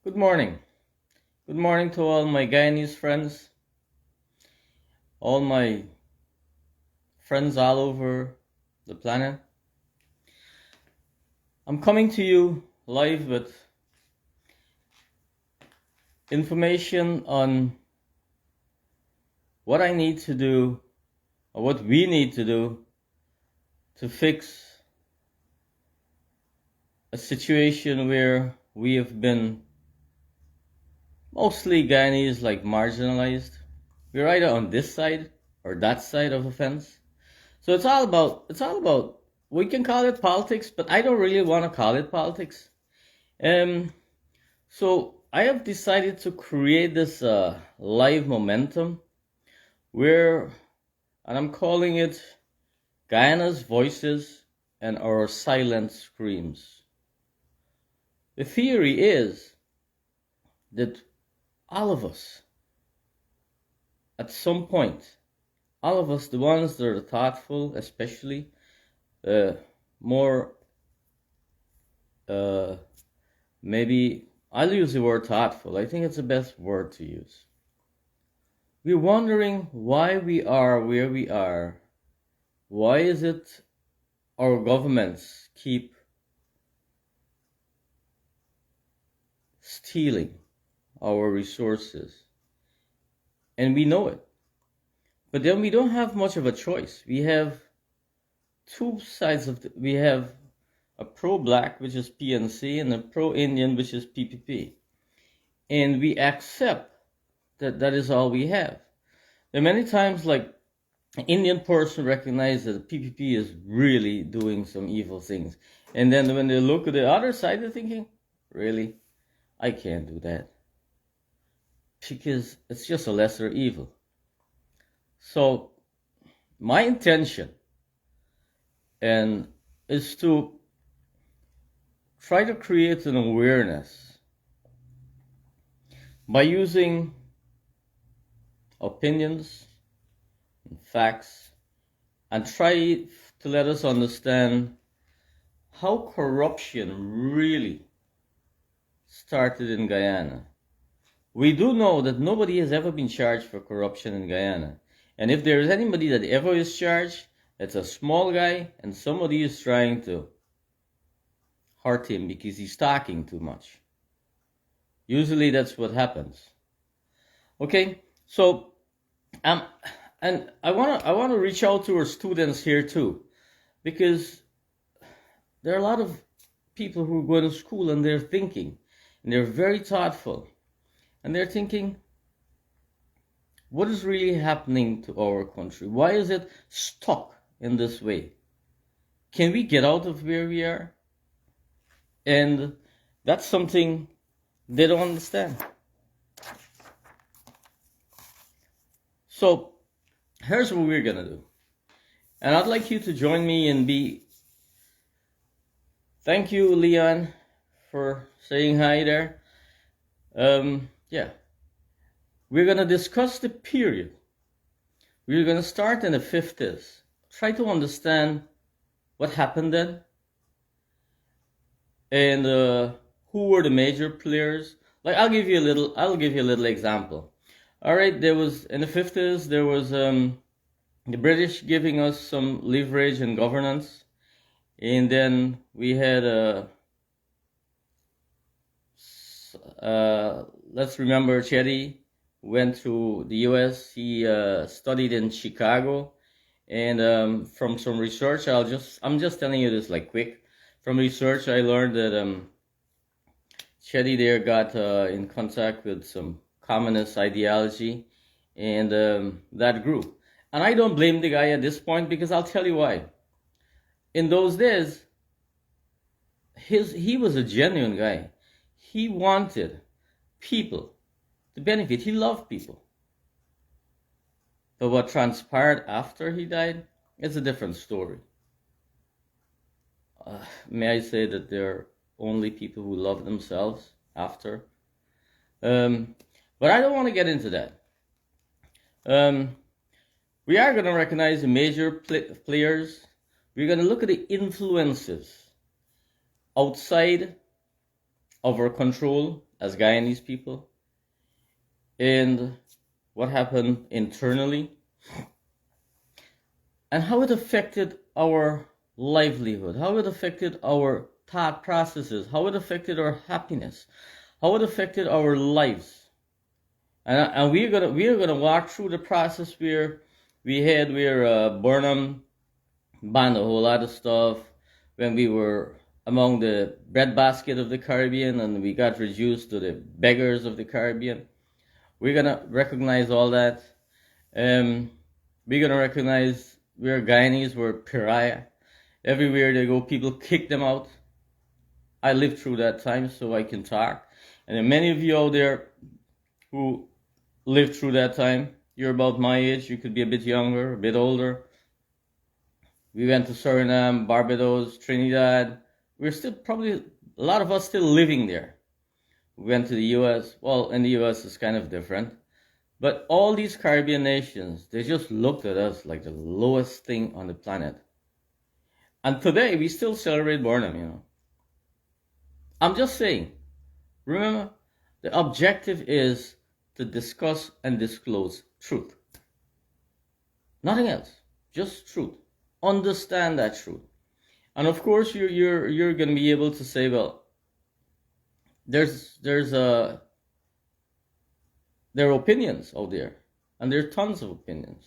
Good morning. Good morning to all my Guyanese friends, all my friends all over the planet. I'm coming to you live with information on what I need to do, or what we need to do to fix a situation where we have been mostly Guyanese like marginalized. We're either on this side or that side of the fence. So it's all about we can call it politics, but I don't really want to call it politics. Um so I have decided to create this live momentum where and I'm calling it Guyana's voices and our silent screams. The theory is that all of us at some point, all of us, the ones that are thoughtful, especially uh, more, uh, maybe I'll use the word thoughtful. I think it's the best word to use. We're wondering why we are where we are. Why is it our governments keep stealing our resources? And we know it. But then we don't have much of a choice. We have two sides we have a pro-black, which is PNC, and a pro-Indian, which is PPP. And we accept that that is all we have. There are many times like an Indian person recognizes that PPP is really doing some evil things. And then when they look at the other side, they're thinking, really? I can't do that. Because it's just a lesser evil. So my intention and is to try to create an awareness by using opinions and facts and try to let us understand how corruption really started in Guyana. We do know that nobody has ever been charged for corruption in Guyana. And if there is anybody that ever is charged, it's a small guy and somebody is trying to hurt him because he's talking too much. Usually that's what happens. Okay, so and I wanna reach out to our students here too, because there are a lot of people who go to school and they're thinking, and they're very thoughtful, and they're thinking, what is really happening to our country? Why is it stuck in this way? Can we get out of where we are? And that's something they don't understand. So here's what we're gonna do. And I'd like you to join me and be. Thank you, Leon, for saying hi there. Yeah. We're gonna discuss the period. We're gonna start in the 50s. Try to understand what happened then. And who were the major players? Like I'll give you a little example. All right, there was in the 50s there was the British giving us some leverage and governance, and then we had let's remember Chetty went to the U.S. He studied in Chicago, and from some research, I'm just telling you this like quick. From research, I learned that Chetty there got in contact with some communist ideology, and that grew. And I don't blame the guy at this point because I'll tell you why. In those days, he was a genuine guy. He wanted people to benefit. He loved people. But what transpired after he died is a different story. May I say that there are only people who love themselves after? But I don't want to get into that. We are going to recognize the major players. We're going to look at the influences outside of our control as Guyanese people, and what happened internally, and how it affected our livelihood, how it affected our thought processes, how it affected our happiness, how it affected our lives. And we're gonna walk through the process where Burnham banned a whole lot of stuff when we were among the breadbasket of the Caribbean, and we got reduced to the beggars of the Caribbean. We're gonna recognize all that. We're gonna recognize where Guyanese were pariah. Everywhere they go, people kick them out. I lived through that time, so I can talk. And then many of you out there who lived through that time, you're about my age. You could be a bit younger, a bit older. We went to Suriname, Barbados, Trinidad. We're still probably, a lot of us still living there. We went to the US. Well, in the US it's kind of different. But all these Caribbean nations, they just looked at us like the lowest thing on the planet. And today we still celebrate Burnham, you know. I'm just saying, remember, the objective is to discuss and disclose truth. Nothing else, just truth. Understand that truth. And of course you're going to be able to say, well, there are opinions out there, and there are tons of opinions.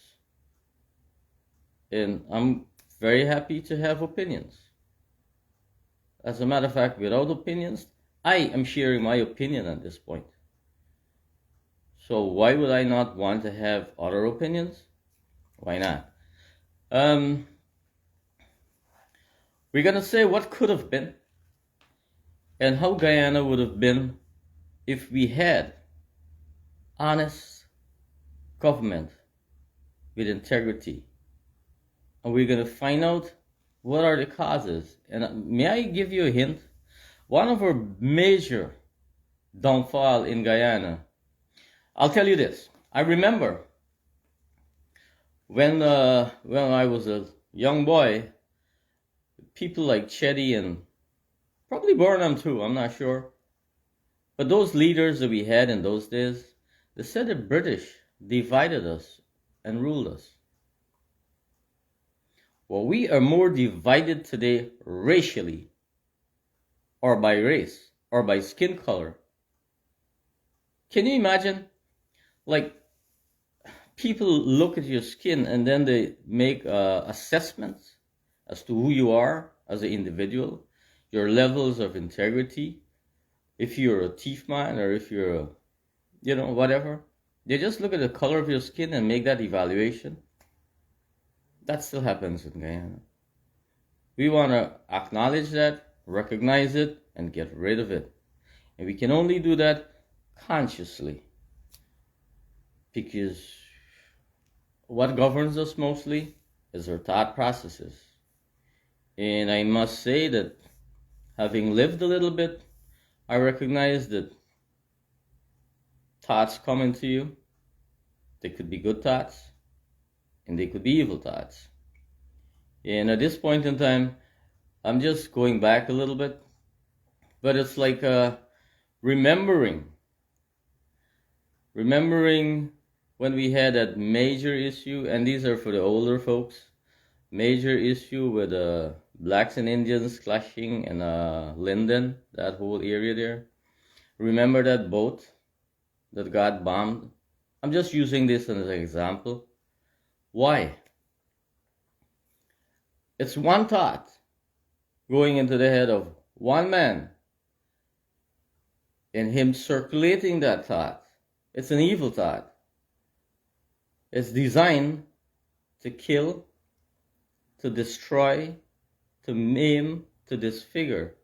And I'm very happy to have opinions. As a matter of fact, without opinions, I am sharing my opinion at this point. So why would I not want to have other opinions? Why not? We're going to say what could have been and how Guyana would have been if we had honest government with integrity. And we're going to find out what are the causes. And may I give you a hint? One of our major downfall in Guyana, I'll tell you this. I remember when I was a young boy, people like Chetty and probably Burnham too, I'm not sure. But those leaders that we had in those days, they said the British divided us and ruled us. Well, we are more divided today racially, or by race, or by skin color. Can you imagine? Like, people look at your skin and then they make assessments as to who you are as an individual, your levels of integrity, if you're a thief man or if you're a, whatever. They just look at the color of your skin and make that evaluation. That still happens in Guyana. We want to acknowledge that, recognize it, and get rid of it. And we can only do that consciously. Because what governs us mostly is our thought processes. And I must say that having lived a little bit, I recognize that thoughts come into you. They could be good thoughts, and they could be evil thoughts. And at this point in time, I'm just going back a little bit, but it's like remembering when we had that major issue, and these are for the older folks, major issue with blacks and Indians clashing in Linden, that whole area there. Remember that boat that got bombed? I'm just using this as an example. Why? It's one thought going into the head of one man and him circulating that thought. It's an evil thought. It's designed to kill, to destroy, to maim, to disfigure.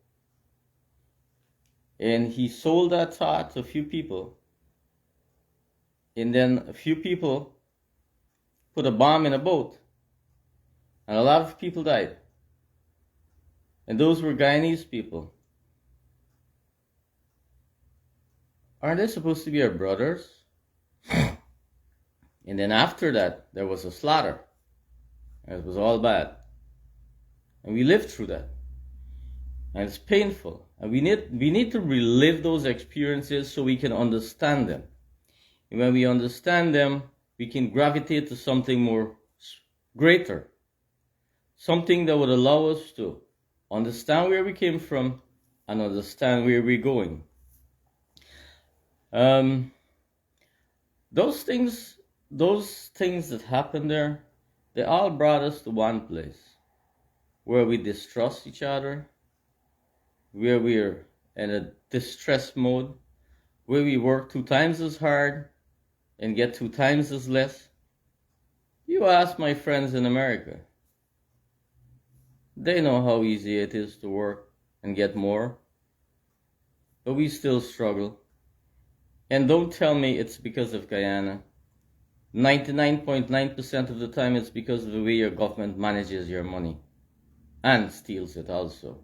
And he sold that thought to a few people. And then a few people put a bomb in a boat. And a lot of people died. And those were Guyanese people. Aren't they supposed to be our brothers? And then after that, there was a slaughter. And it was all bad. And we lived through that. And it's painful. And we need to relive those experiences so we can understand them. And when we understand them, we can gravitate to something more greater, something that would allow us to understand where we came from and understand where we're going. Those things that happened there, they all brought us to one place where we distrust each other, where we're in a distress mode, where we work 2 times as hard and get 2 times as less. You ask my friends in America. They know how easy it is to work and get more, but we still struggle. And don't tell me it's because of Guyana. 99.9% of the time it's because of the way your government manages your money and steals it also.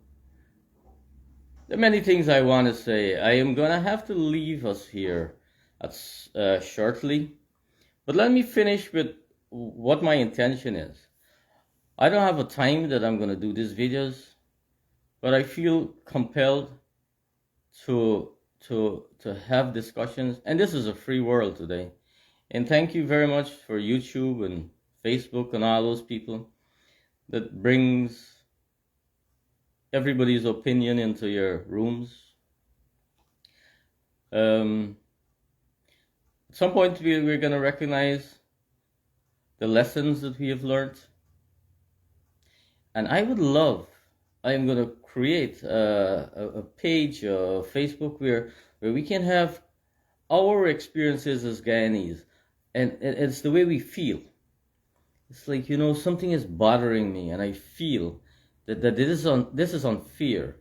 There are many things I want to say. I am going to have to leave us here shortly. But let me finish with what my intention is. I don't have a time that I'm going to do these videos, but I feel compelled to have discussions. And this is a free world today. And thank you very much for YouTube and Facebook and all those people that brings everybody's opinion into your rooms. At some point we're going to recognize the lessons that we have learned. And I would love, I'm going to create a page of Facebook where we can have our experiences as Guyanese. And it's the way we feel. It's like, something is bothering me and I feel that this is unfair.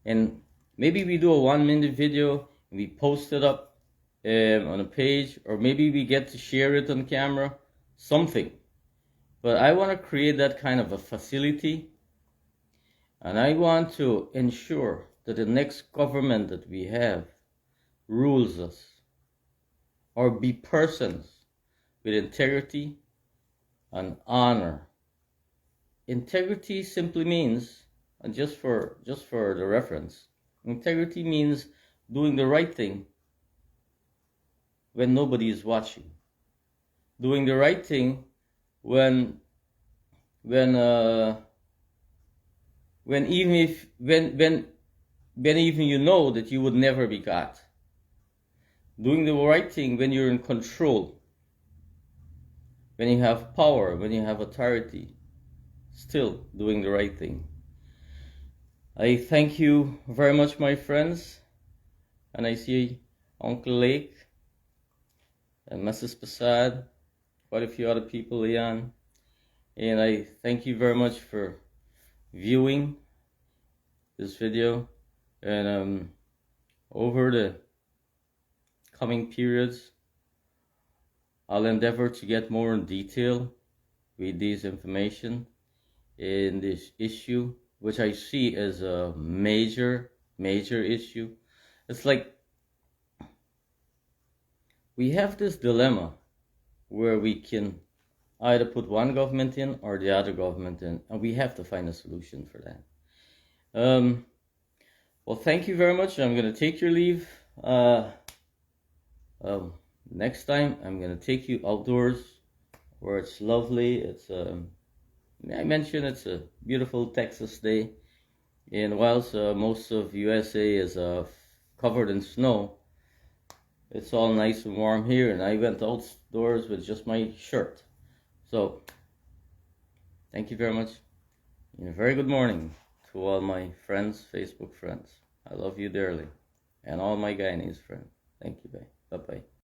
And maybe we do a 1-minute video and we post it up on a page, or maybe we get to share it on camera, something. But I want to create that kind of a facility, and I want to ensure that the next government that we have rules us, or be persons with integrity and honor. Integrity simply means, and just for the reference, integrity means doing the right thing when nobody is watching. Doing the right thing when even you know that you would never be caught. Doing the right thing when you're in control, when you have power, when you have authority. Still doing the right thing. I thank you very much, my friends, and I see Uncle Lake and Mrs. Passad, quite a few other people, Leon, and I thank you very much for viewing this video. And over the coming periods, I'll endeavor to get more in detail with this information in this issue, which I see as a major issue. It's like we have this dilemma where we can either put one government in or the other government in, and we have to find a solution for that. Well, thank you very much. I'm going to take your leave. Next time I'm going to take you outdoors where it's lovely. It's I mentioned it's a beautiful Texas day, and whilst most of USA is covered in snow, it's all nice and warm here, and I went outdoors with just my shirt. So, thank you very much, and a very good morning to all my friends, Facebook friends. I love you dearly, and all my Guyanese friends. Thank you, bye. Bye-bye.